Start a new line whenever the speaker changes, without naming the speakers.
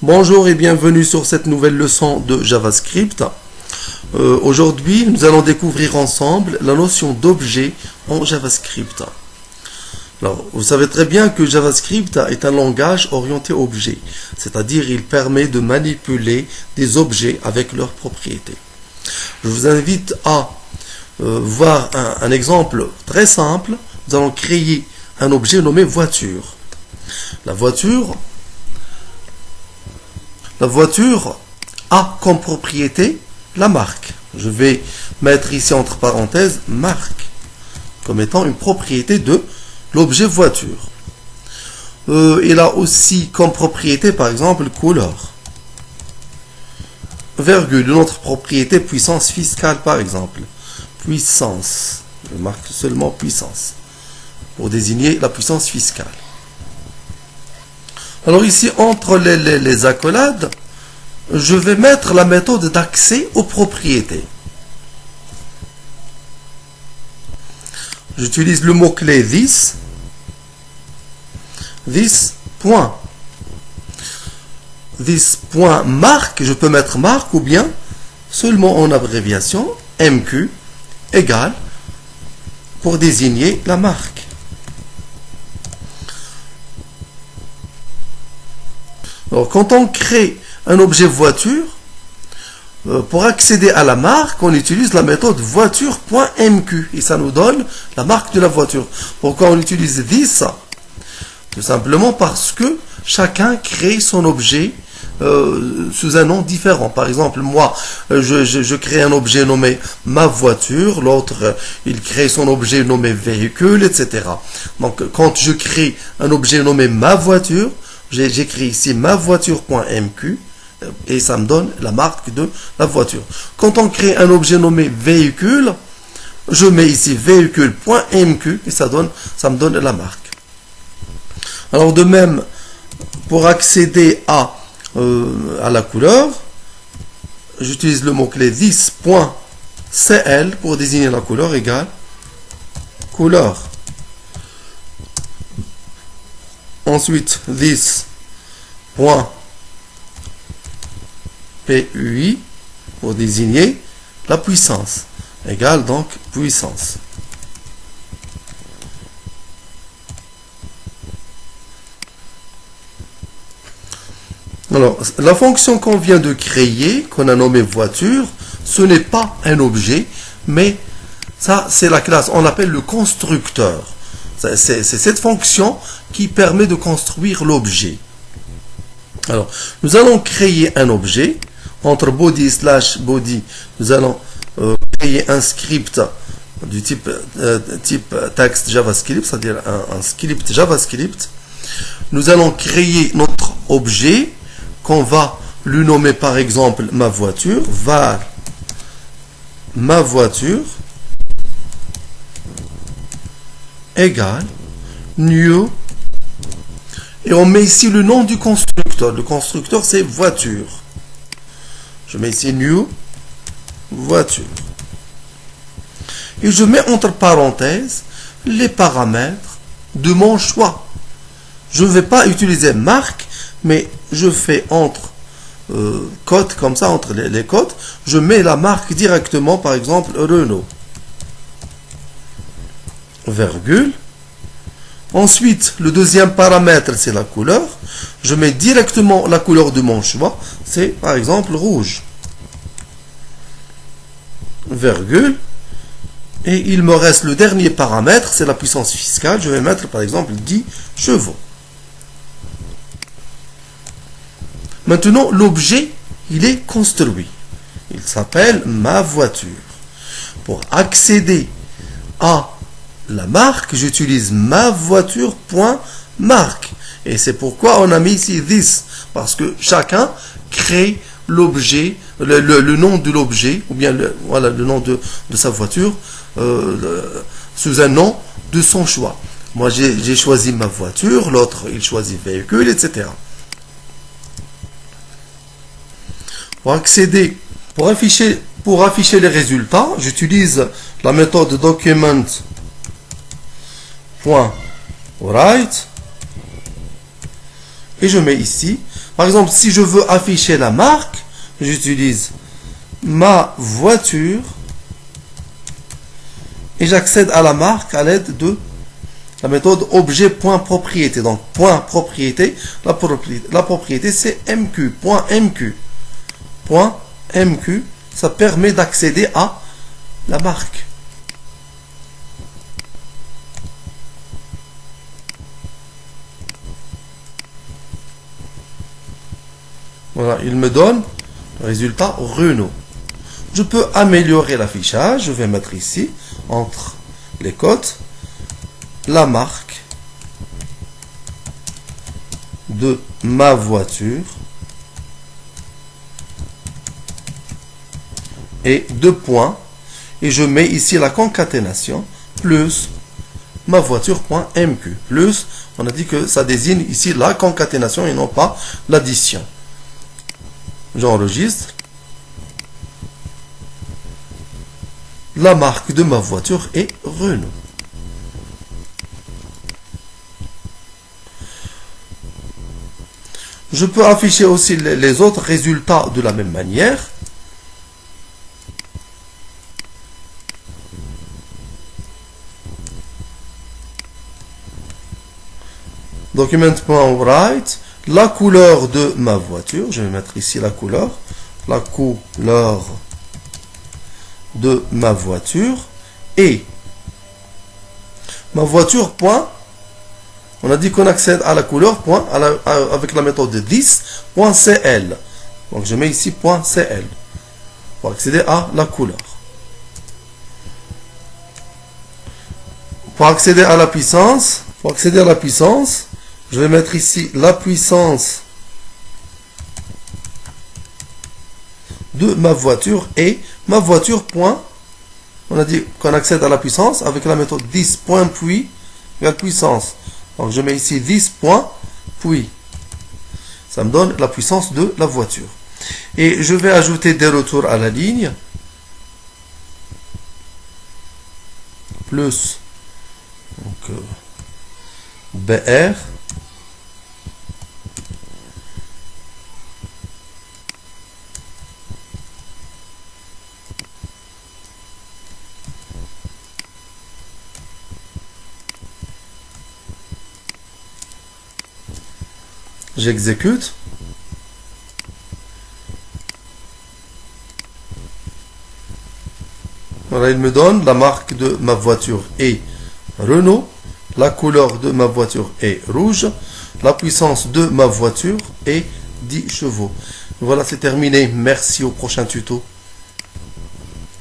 Bonjour et bienvenue sur cette nouvelle leçon de JavaScript. Aujourd'hui, nous allons découvrir ensemble la notion d'objet en JavaScript. Alors, vous savez très bien que JavaScript est un langage orienté objet, c'est-à-dire il permet de manipuler des objets avec leurs propriétés. Je vous invite à voir un exemple très simple. Nous allons créer un objet nommé voiture. La voiture a comme propriété la marque. Je vais mettre ici entre parenthèses marque comme étant une propriété de l'objet voiture. Il a aussi comme propriété par exemple couleur. Virgule, une autre propriété puissance fiscale par exemple. Puissance, je marque seulement puissance pour désigner la puissance fiscale. Alors ici, entre les accolades, je vais mettre la méthode d'accès aux propriétés. J'utilise le mot-clé this point marque, je peux mettre marque ou bien seulement en abréviation MQ égale pour désigner la marque. Alors, quand on crée un objet voiture, pour accéder à la marque, on utilise la méthode voiture.mq et ça nous donne la marque de la voiture. Pourquoi on utilise this? Tout simplement parce que chacun crée son objet sous un nom différent. Par exemple, moi, je crée un objet nommé ma voiture, l'autre, il crée son objet nommé véhicule, etc. Donc, quand je crée un objet nommé ma voiture, j'écris ici ma voiture.mq et ça me donne la marque de la voiture. Quand on crée un objet nommé véhicule, je mets ici véhicule.mq et ça me donne la marque. Alors de même, pour accéder à la couleur, j'utilise le mot-clé this.cl pour désigner la couleur égale couleur. Ensuite, this.pui pour désigner la puissance, égale donc puissance. Alors, la fonction qu'on vient de créer, qu'on a nommée voiture, ce n'est pas un objet, mais ça, c'est la classe, on l'appelle le constructeur. C'est cette fonction qui permet de construire l'objet. Alors, nous allons créer un objet. Entre body / body, nous allons créer un script du type text JavaScript, c'est-à-dire un script JavaScript. Nous allons créer notre objet qu'on va lui nommer par exemple ma voiture, var ma voiture égale new et on met ici le nom du constructeur. Le constructeur c'est voiture. Je mets ici new voiture et je mets entre parenthèses les paramètres de mon choix. Je ne vais pas utiliser marque, mais je fais entre cotes comme ça, entre les cotes, je mets la marque directement, par exemple Renault. Virgule. Ensuite, le deuxième paramètre, c'est la couleur. Je mets directement la couleur de mon choix. C'est, par exemple, rouge. Virgule. Et il me reste le dernier paramètre, c'est la puissance fiscale. Je vais mettre, par exemple, 10 chevaux. Maintenant, l'objet, il est construit. Il s'appelle ma voiture. Pour accéder à la marque, j'utilise ma voiture.marque. Et c'est pourquoi on a mis ici this. Parce que chacun crée l'objet, le nom de l'objet, ou bien le nom de sa voiture, sous un nom de son choix. Moi, j'ai choisi ma voiture, l'autre, il choisit véhicule, etc. Pour afficher les résultats, j'utilise la méthode document.write et je mets ici Par exemple, si je veux afficher la marque, j'utilise ma voiture et j'accède à la marque à l'aide de la méthode objet.propriété. Donc, point propriété, la propriété c'est MQ, point MQ. Point MQ, ça permet d'accéder à la marque. Voilà, il me donne le résultat Renault. Je peux améliorer l'affichage. Je vais mettre ici, entre les cotes, la marque de ma voiture et 2 points. Et je mets ici la concaténation plus ma voiture.mq. Plus, on a dit que ça désigne ici la concaténation et non pas l'addition. J'enregistre. La marque de ma voiture est Renault. Je peux afficher aussi les autres résultats de la même manière. Document.write, la couleur de ma voiture, je vais mettre ici la couleur de ma voiture et ma voiture point, on a dit qu'on accède à la couleur point avec la méthode de 10.cl. Donc je mets ici .cl pour accéder à la couleur. Pour accéder à la puissance, je vais mettre ici la puissance de ma voiture et ma voiture point. On a dit qu'on accède à la puissance avec la méthode 10.puis égale puissance. Donc je mets ici 10.puis. Ça me donne la puissance de la voiture. Et je vais ajouter des retours à la ligne. Plus donc, BR. J'exécute. Voilà, il me donne la marque de ma voiture est Renault, la couleur de ma voiture est rouge, la puissance de ma voiture est 10 chevaux. Voilà, c'est terminé. Merci, au prochain tuto.